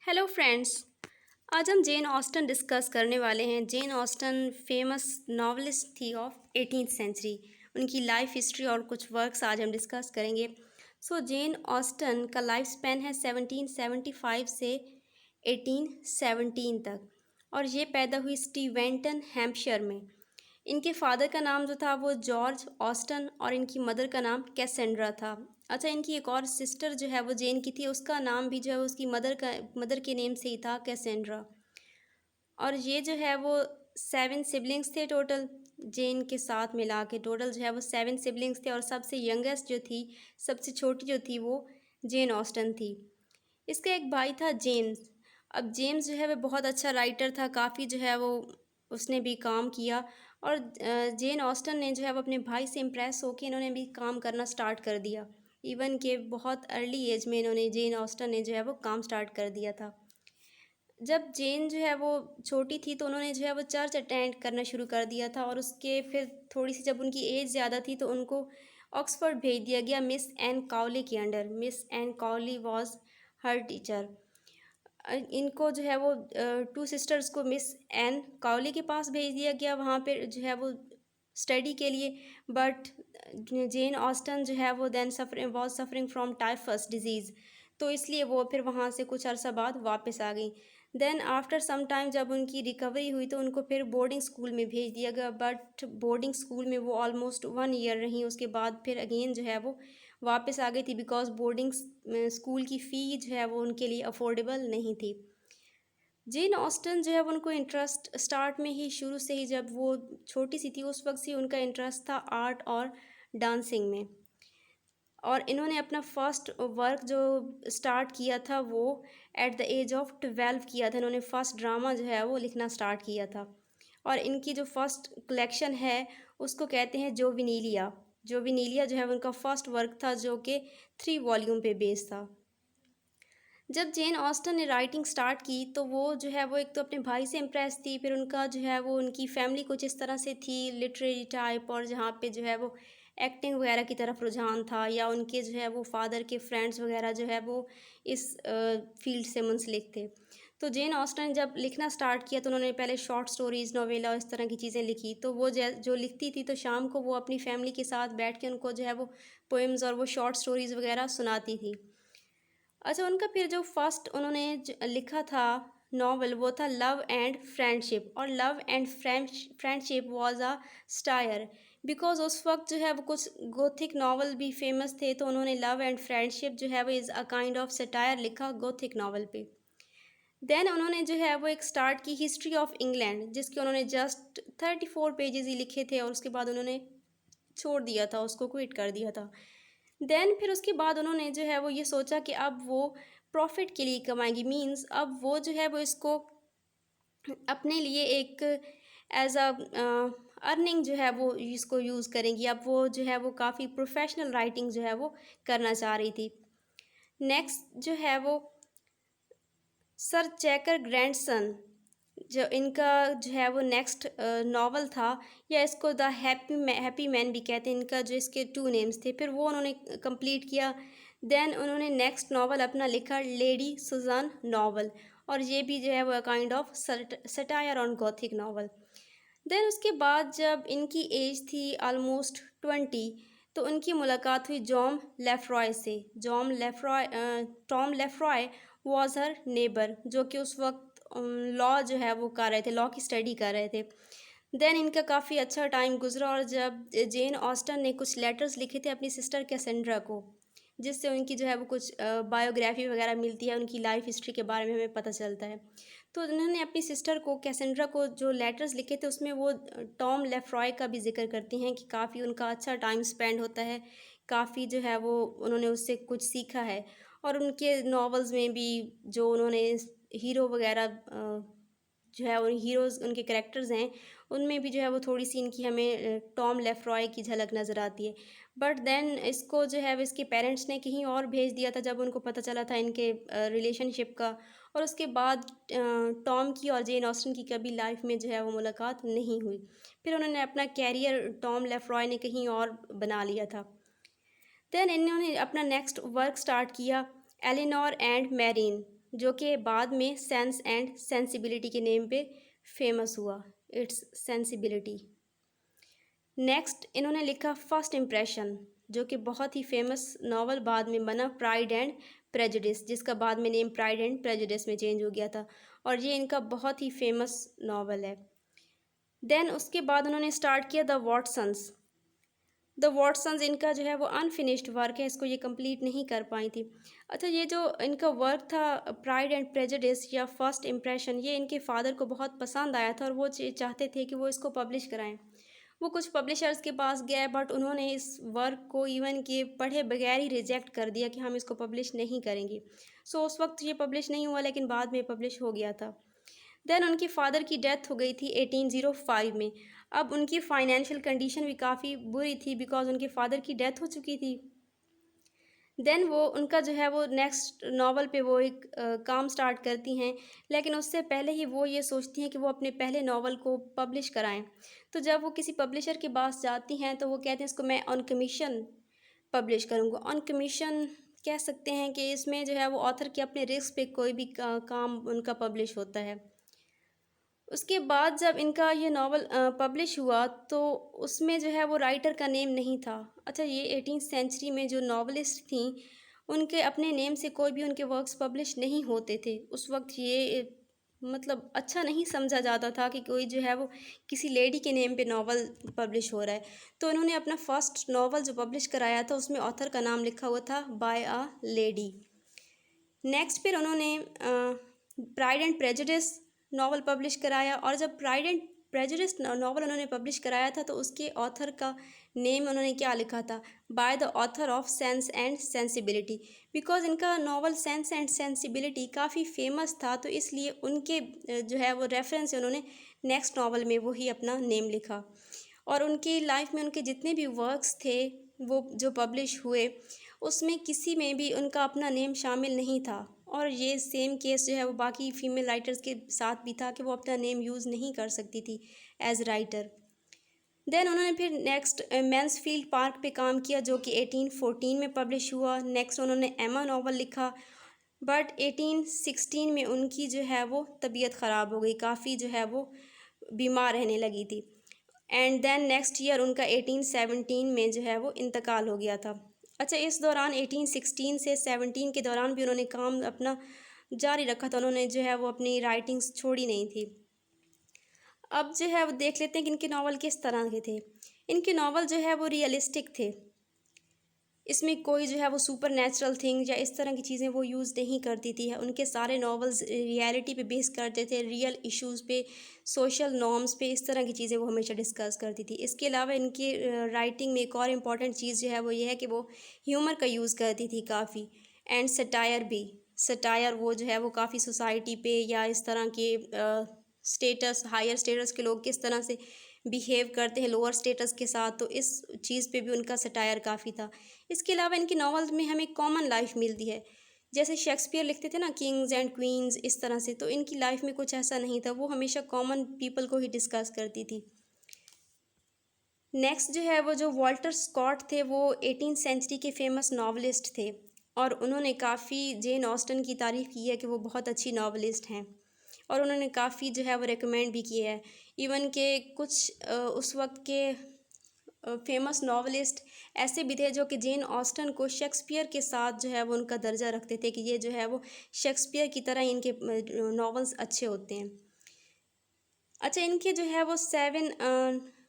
Hello friends. आज हम Jane Austen discuss करने वाले हैं। जेन ऑस्टन फेमस नॉवलिस्ट थी ऑफ 18th सेंचुरी। उनकी लाइफ हिस्ट्री और कुछ वर्क्स आज हम डिस्कस करेंगे। जेन ऑस्टन का लाइफ स्पैन है 1775 से 1817 तक, और ये पैदा हुई स्टीवेंटन हैम्पशायर में। इनके फादर का नाम जो था वो जॉर्ज ऑस्टन और इनकी मदर का नाम कैसेंड्रा था। अच्छा, इनकी एक और सिस्टर जो है वो जेन की थी, उसका नाम भी जो है उसकी मदर के नेम से ही था, कैसेंड्रा। और ये जो है वो 7 सिबलिंग्स थे टोटल। जेन के साथ मिला के टोटल जो है वो 7 सिबलिंग्स थे, और सबसे यंगेस्ट जो थी, सबसे छोटी जो थी, वो जेन ऑस्टन थी। इसका एक भाई था जेम्स। अब जेम्स जो है वो बहुत अच्छा राइटर था, काफ़ी जो है वो उसने भी काम किया। और जेन ऑस्टन ने जो है वो अपने भाई से इम्प्रेस होकर इन्होंने भी काम करना स्टार्ट कर दिया। इवन के बहुत अर्ली एज में इन्होंने जेन ऑस्टन ने जो है वो काम स्टार्ट कर दिया था। जब जेन जो है वो छोटी थी तो उन्होंने जो है वो चर्च अटेंड करना शुरू कर दिया था, और उसके फिर थोड़ी सी जब उनकी एज ज़्यादा थी तो उनको ऑक्सफोर्ड भेज दिया गया मिस एन काउली के under. Miss N काउली was her teacher. इनको जो है वो 2 सिस्टर्स को मिस एन काउली के पास भेज दिया गया, वहाँ पे जो है वो स्टडी के लिए। बट जेन ऑस्टन जो है वो was suffering from typhus disease, तो इसलिए वो फिर वहाँ से कुछ अरसा बाद वापस आ गई। देन आफ्टर सम टाइम जब उनकी रिकवरी हुई तो उनको फिर बोर्डिंग स्कूल में भेज दिया गया, बट बोर्डिंग स्कूल में वो ऑलमोस्ट 1 ईयर रहीं। उसके बाद फिर अगेन जो है वो वापस आ गई थी, बिकॉज बोर्डिंग स्कूल की फ़ी जो है वो उनके लिए अफोर्डेबल नहीं थी। जेन ऑस्टन जो है वो उनको इंटरेस्ट स्टार्ट में ही, शुरू से ही, जब वो छोटी सी थी उस वक्त से उनका इंटरेस्ट था आर्ट और डांसिंग में। और इन्होंने अपना फर्स्ट वर्क जो स्टार्ट किया था वो एट द एज ऑफ 12 किया था। इन्होंने फर्स्ट ड्रामा जो है वो लिखना स्टार्ट किया था, और इनकी जो फर्स्ट कलेक्शन है उसको कहते हैं जोविनीलिया। जोविनीलिया जो है उनका फर्स्ट वर्क था, जो कि 3 वॉल्यूम पे बेस्ड था। जब जेन ऑस्टन ने राइटिंग स्टार्ट की तो वो जो है वो एक तो अपने भाई से इम्प्रेस थी, फिर उनका जो है वो उनकी फैमिली कुछ इस तरह से थी, लिटरेरी टाइप, और जहाँ पे जो है वो एक्टिंग वगैरह की तरफ रुझान था, या उनके जो है वो फादर के फ्रेंड्स वगैरह जो है वो इस फील्ड से मुंसलिक थे। तो जेन ऑस्टन जब लिखना स्टार्ट किया तो उन्होंने पहले शॉर्ट स्टोरीज़, नोवेला, इस तरह की चीज़ें लिखी। तो वो जो लिखती थी तो शाम को वो अपनी फैमिली के साथ बैठ के उनको जो है वो पोएम्स और वो शॉर्ट स्टोरीज़ वगैरह सुनाती थी। अच्छा, उनका फिर जो फर्स्ट उन्होंने लिखा था नॉवल वो था लव एंड फ्रेंडशिप, और love and friendship was a stair, because उस वक्त जो है वो कुछ गोथिक नॉवल भी फेमस थे, तो उन्होंने लव एंड फ्रेंडशिप जो है वो is a kind of satire लिखा गोथिक नॉवल पे। देन उन्होंने जो है वो एक स्टार्ट की हिस्ट्री ऑफ इंग्लैंड, जिसके उन्होंने जस्ट 34 पेजेस ही लिखे थे, और उसके बाद उन्होंने छोड़ दिया था, उसको क्विट कर दिया था। देन फिर उसके बाद उन्होंने जो है वो ये सोचा कि अब वो प्रॉफिट के लिए कमाएंगी, मींस अब वो जो है वो इसको अपने लिए एक एज अ अर्निंग जो है वो इसको यूज़ करेंगी। अब वो जो है वो काफ़ी प्रोफेशनल राइटिंग जो है वो करना चाह रही थी। नेक्स्ट जो है वो सर चैकर ग्रैंडसन, जो इनका जो है वो नेक्स्ट नावल था, या इसको द हैप्पी मैन भी कहते हैं, इनका जो इसके 2 नेम्स थे, फिर वो उन्होंने कंप्लीट किया। देन उन्होंने नेक्स्ट नावल अपना लिखा लेडी सुजान नावल, और ये भी जो है वो kind of satire on Gothic novel. Then उसके बाद जब इनकी एज थी ऑलमोस्ट 20, तो उनकी मुलाकात हुई जॉम लेफ्रॉय से। टॉम लेफ्रॉय वॉज हर नेबर, जो कि उस वक्त लॉ जो है वो कर रहे थे, लॉ की स्टडी कर रहे थे। देन इनका काफ़ी अच्छा टाइम गुजरा, और जब जेन ऑस्टन ने कुछ लेटर्स लिखे थे अपनी सिस्टर कैसेंड्रा को, जिससे उनकी जो है वो कुछ बायोग्राफी वगैरह मिलती है, उनकी लाइफ हिस्ट्री के बारे में हमें पता चलता है। तो उन्होंने अपनी सिस्टर को, कैसेंड्रा को, जो लेटर्स लिखे थे उसमें वो टॉम लेफ्रॉय का भी जिक्र करती हैं कि काफ़ी उनका अच्छा टाइम स्पेंड होता है, काफ़ी जो है वो उन्होंने उससे कुछ सीखा है। और उनके नॉवेल्स में भी जो उन्होंने हीरो वगैरह जो है उन हीरोज़, उनके कैरेक्टर्स हैं, उनमें भी जो है वो थोड़ी सी इनकी हमें टॉम लेफ्रॉय की झलक नज़र आती है। बट देन इसको जो है वो इसके पेरेंट्स ने कहीं और भेज दिया था जब उनको पता चला था इनके रिलेशनशिप का, और उसके बाद टॉम की और जेन ऑस्टन की कभी लाइफ में जो है वो मुलाकात नहीं हुई। फिर उन्होंने अपना कैरियर टॉम लेफ्रॉय ने कहीं और बना लिया था। देन इन्होंने अपना नेक्स्ट वर्क स्टार्ट किया एलिनोर एंड मैरीन, जो कि बाद में सेंस एंड सेंसिबिलिटी के नेम पे फेमस हुआ, इट्स सेंसिबिलिटी। नेक्स्ट इन्होंने लिखा फर्स्ट इम्प्रेशन, जो कि बहुत ही फेमस नावल बाद में बना, प्राइड एंड प्रेजुडिस, जिसका बाद में नेम प्राइड एंड प्रेजुडिस में चेंज हो गया था, और ये इनका बहुत ही फेमस नावल है। देन उसके बाद उन्होंने स्टार्ट किया द वॉटसन्स। द वॉटसन्स इनका जो है वो अनफिनिश्ड वर्क है, इसको ये कंप्लीट नहीं कर पाई थी। अच्छा, ये जो इनका वर्क था प्राइड एंड प्रेजुडिस या फर्स्ट इम्प्रेशन, ये इनके फादर को बहुत पसंद आया था और वो चाहते थे कि वो इसको पब्लिश कराएं। वो कुछ पब्लिशर्स के पास गए, बट उन्होंने इस वर्क को इवन के पढ़े बगैर ही रिजेक्ट कर दिया कि हम इसको पब्लिश नहीं करेंगे। सो उस वक्त ये पब्लिश नहीं हुआ, लेकिन बाद में पब्लिश हो गया था। देन उनकी फ़ादर की डेथ हो गई थी 1805 में। अब उनकी फ़ाइनेंशियल कंडीशन भी काफ़ी बुरी थी, बिकॉज़ उनके फ़ादर की डेथ हो चुकी थी। देन वो उनका जो है वो नेक्स्ट नावल पे वो एक काम स्टार्ट करती हैं, लेकिन उससे पहले ही वो ये सोचती हैं कि वो अपने पहले नावल को पब्लिश कराएं। तो जब वो किसी पब्लिशर के पास जाती हैं तो वो कहते हैं इसको मैं ऑन कमीशन पब्लिश करूँगा। ऑन कमीशन कह सकते हैं कि इसमें जो है वो ऑथर के अपने रिस्क पे कोई भी काम उनका पब्लिश होता है। उसके बाद जब इनका ये नावल पब्लिश हुआ तो उसमें जो है वो राइटर का नेम नहीं था। अच्छा, ये 18th सेंचुरी में जो नावलिस्ट थी उनके अपने नेम से कोई भी उनके वर्क्स पब्लिश नहीं होते थे। उस वक्त ये मतलब अच्छा नहीं समझा जाता था कि कोई जो है वो किसी लेडी के नेम पे नावल पब्लिश हो रहा है। तो इन्होंने अपना फर्स्ट नावल जो पब्लिश कराया था उसमें ऑथर का नाम लिखा हुआ था बाय अ लेडी। नेक्स्ट फिर उन्होंने pride and prejudice novel publish कराया, और जब प्राइड एंड प्रेजुडिस नावल उन्होंने पब्लिश कराया था तो उसके ऑथर का नेम उन्होंने क्या लिखा था, by the author of sense and sensibility. Because इनका नावल सेंस एंड सेंसिबिलिटी काफ़ी फेमस था, तो इसलिए उनके जो है वो रेफरेंस से उन्होंने नेक्स्ट नावल में वही अपना नेम लिखा। और उनकी लाइफ में उनके जितने भी वर्क्स थे वो जो पब्लिश हुए उसमें किसी में भी उनका अपना नेम शामिल नहीं था। और ये सेम केस जो है वो बाकी फ़ीमेल राइटर्स के साथ भी था कि वो अपना नेम यूज़ नहीं कर सकती थी एज राइटर। देन उन्होंने फिर नेक्स्ट मैंसफील्ड पार्क पे काम किया, जो कि 1814 में पब्लिश हुआ। नेक्स्ट उन्होंने एमा नावल लिखा, बट 1816 में उनकी जो है वो तबीयत ख़राब हो गई, काफ़ी जो है वो बीमार रहने लगी थी। एंड देन नेक्स्ट ईयर उनका 1817 में जो है वो इंतकाल हो गया था। अच्छा, इस दौरान 1816 से 17 के दौरान भी उन्होंने काम अपना जारी रखा था, उन्होंने जो है वो अपनी राइटिंग्स छोड़ी नहीं थी। अब जो है वो देख लेते हैं कि इनके नावल किस तरह के थे। इनके नावल जो है वो रियलिस्टिक थे, इसमें कोई जो है वो सुपर नेचुरल थिंग या इस तरह की चीज़ें वो यूज़ नहीं करती थी। उनके सारे नावल्स रियलिटी पे बेस करते थे, रियल इश्यूज़ पे, सोशल नॉर्म्स पे, इस तरह की चीज़ें वो हमेशा डिस्कस करती थी। इसके अलावा इनकी राइटिंग में एक और इम्पॉर्टेंट चीज़ जो है वो ये है कि वो ह्यूमर का यूज़ करती थी काफ़ी, एंड सटायर भी। सटायर वो जो है वो काफ़ी सोसाइटी पे या इस तरह के स्टेटस, हायर स्टेटस के लोग किस तरह से बिहेव करते हैं लोअर स्टेटस के साथ, तो इस चीज़ पे भी उनका सटायर काफ़ी था। इसके अलावा इनकी नॉवेल्स में हमें कॉमन लाइफ मिलती है, जैसे शेक्सपियर लिखते थे ना किंग्स एंड क्वींस, इस तरह से, तो इनकी लाइफ में कुछ ऐसा नहीं था, वो हमेशा कॉमन पीपल को ही डिस्कस करती थी। नेक्स्ट जो है वो जो वॉल्टर स्कॉट थे, वो 18th सेंचुरी के फेमस नावलिस्ट थे, और उन्होंने काफ़ी जेन ऑस्टन की तारीफ़ की है कि वो बहुत अच्छी नावलिस्ट हैं, और उन्होंने काफ़ी जो है वो रिकमेंड भी किया है। इवन के कुछ उस वक्त के फेमस नावलिस्ट ऐसे भी थे जो कि जेन ऑस्टन को शेक्सपियर के साथ जो है वो उनका दर्जा रखते थे कि ये जो है वो शेक्सपियर की तरह इनके नावल्स अच्छे होते हैं। अच्छा, इनके जो है वो 7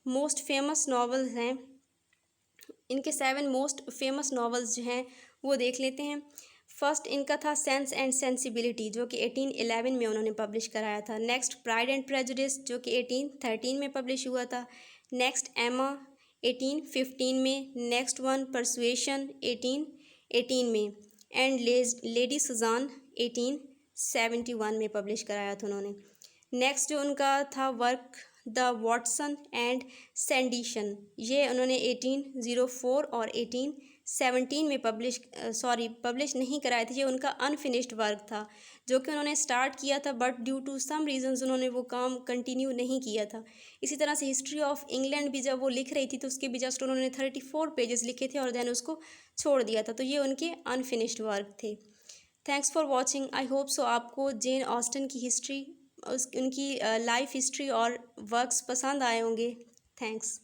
मोस्ट फेमस नावल्स हैं। इनके 7 मोस्ट फेमस नावल्स जो हैं वो देख लेते हैं। फर्स्ट इनका था सेंस एंड सेंसिबिलिटी, जो कि 1811 में उन्होंने पब्लिश कराया था। नेक्स्ट प्राइड एंड प्रेजुडिस, जो कि 1813 में पब्लिश हुआ था। नेक्स्ट एमा 1815 में। नेक्स्ट वन परसुएशन 1818 में। एंड लेडी सुजान 1871 में पब्लिश कराया था उन्होंने। नेक्स्ट जो उनका था वर्क द वॉटसन एंड सैंडिशन, ये उन्होंने 1804 और 1817 में पब्लिश नहीं कराए थे। ये उनका अनफिनिश्ड वर्क था जो कि उन्होंने स्टार्ट किया था, but due to some reasons उन्होंने वो काम कंटिन्यू नहीं किया था। इसी तरह से हिस्ट्री ऑफ इंग्लैंड भी जब वो लिख रही थी तो उसके भी जस्ट उन्होंने 34 पेजेस लिखे थे और देन उसको छोड़ दिया था, तो ये उनके अनफिनिश्ड वर्क थे। Thanks for watching. I hope so आपको जेन ऑस्टन की हिस्ट्री, उस उनकी लाइफ हिस्ट्री और वर्क्स पसंद आए होंगे। थैंक्स।